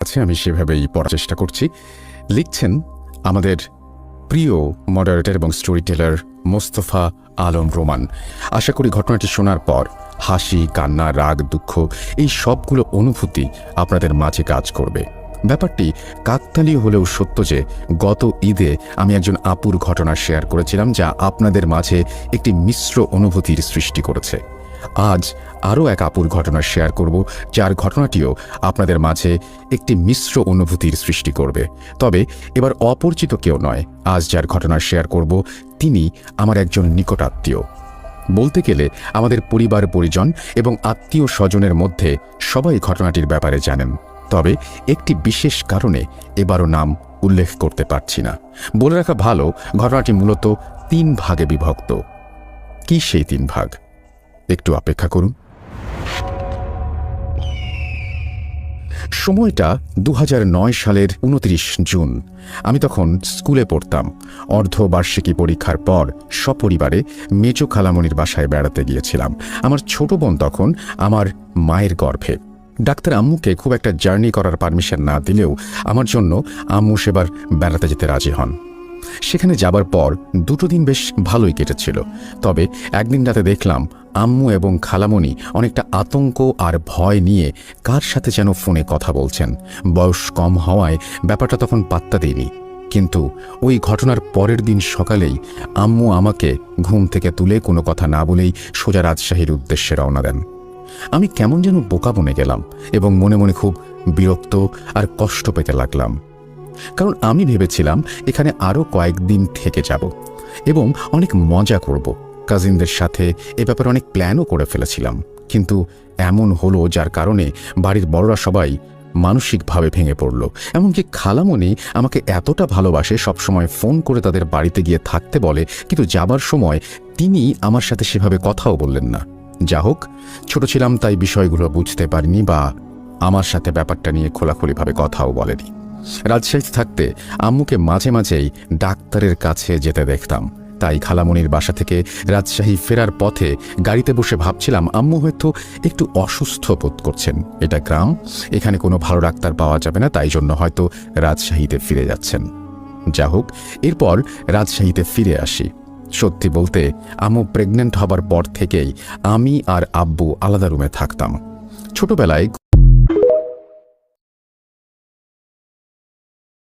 আছে, আমি সেভাবেই পড়ার চেষ্টা করছি। লিখছেন আমাদের প্রিয় মডারেটর এবং স্টোরি টেলার মোস্তফা আলম রোমান। আশা করি ঘটনাটি শোনার পর হাসি, কান্না, রাগ, দুঃখ এই সবগুলো অনুভূতি আপনাদের মাঝে কাজ করবে। ব্যাপারটি কাকতালীয় হলেও সত্য যে গত ঈদে আমি একজন আপুর ঘটনা শেয়ার করেছিলাম, যা আপনাদের মাঝে একটি মিশ্র অনুভূতির সৃষ্টি করেছে। আজ আরও এক আপুর ঘটনা শেয়ার করব, যার ঘটনাটিও আপনাদের মাঝে একটি মিশ্র অনুভূতির সৃষ্টি করবে। তবে এবার অপরিচিত কেউ নয়। আজ যার ঘটনা শেয়ার করব তিনি আমার একজন নিকটাত্মীয়। বলতে গেলে আমাদের পরিবার পরিজন এবং আত্মীয় স্বজনের মধ্যে সবাই ঘটনাটির ব্যাপারে জানেন। তবে একটি বিশেষ কারণে এবারও নাম উল্লেখ করতে পারছি না। বলে রাখা ভালো, ঘটনাটি মূলত 3 ভাগে বিভক্ত। কি সেই 3 ভাগ? একটু অপেক্ষা করুন। সময়টা 2009 সালের 29 জুন। আমি তখন স্কুলে পড়তাম। অর্ধবার্ষিকী পরীক্ষার পর সপরিবারে মেজো খালামণির বাসায় বেড়াতে গিয়েছিলাম। আমার ছোট বোন তখন আমার মায়ের গর্ভে। ডাক্তার আম্মুকে খুব একটা জার্নি করার পারমিশন না দিলেও আমার জন্য আম্মু সেবার বেড়াতে যেতে রাজি হন। সেখানে যাবার পর 2 দিন বেশ ভালোই কেটেছিল। তবে একদিন রাতে দেখলাম আম্মু এবং খালামণি অনেকটা আতঙ্ক আর ভয় নিয়ে কার সাথে যেন ফোনে কথা বলছেন। বয়স কম হওয়ায় ব্যাপারটা তখন পাত্তা দেয়নি। কিন্তু ওই ঘটনার পরের দিন সকালেই আম্মু আমাকে ঘুম থেকে তুলে কোনো কথা না বলেই সোজা রাজশাহীর উদ্দেশ্যে রওনা দেন। আমি কেমন যেন বোকা বনে গেলাম এবং মনে মনে খুব বিরক্ত আর কষ্ট পেতে লাগলাম। কারণ আমি ভেবেছিলাম এখানে আরও কয়েকদিন থেকে যাব এবং অনেক মজা করব। কাজিনদের সাথে এ ব্যাপারে অনেক প্ল্যানও করে ফেলেছিলাম। কিন্তু এমন হলো যার কারণে বাড়ির বড়রা সবাই মানসিকভাবে ভেঙে পড়ল। এমনকি খালামণি আমাকে এতটা ভালোবাসে, সবসময় ফোন করে তাদের বাড়িতে গিয়ে থাকতে বলে, কিন্তু যাবার সময় তিনি আমার সাথে সেভাবে কথাও বললেন না। যা হোক, ছোট ছিলাম তাই বিষয়গুলো বুঝতে পারিনি বা আমার সাথে ব্যাপারটা নিয়ে খোলাখুলিভাবে কথাও বলেনি। রাজশাহীতে থাকতে আম্মুকে মাঝে মাঝেই ডাক্তারের কাছে যেতে দেখতাম। তাই খালামণির বাসা থেকে রাজশাহী ফেরার পথে গাড়িতে বসে ভাবছিলাম আম্মু হয়তো একটু অসুস্থ বোধ করছেন। এটা গ্রাম, এখানে কোনো ভালো ডাক্তার পাওয়া যাবে না, তাই জন্য হয়তো রাজশাহীতে ফিরে যাচ্ছেন। যা হোক, এরপর রাজশাহীতে ফিরে আসি। সত্যি বলতে আম্মু প্রেগনেন্ট হবার পর থেকেই আমি আর আব্বু আলাদা রুমে থাকতাম। ছোটবেলায়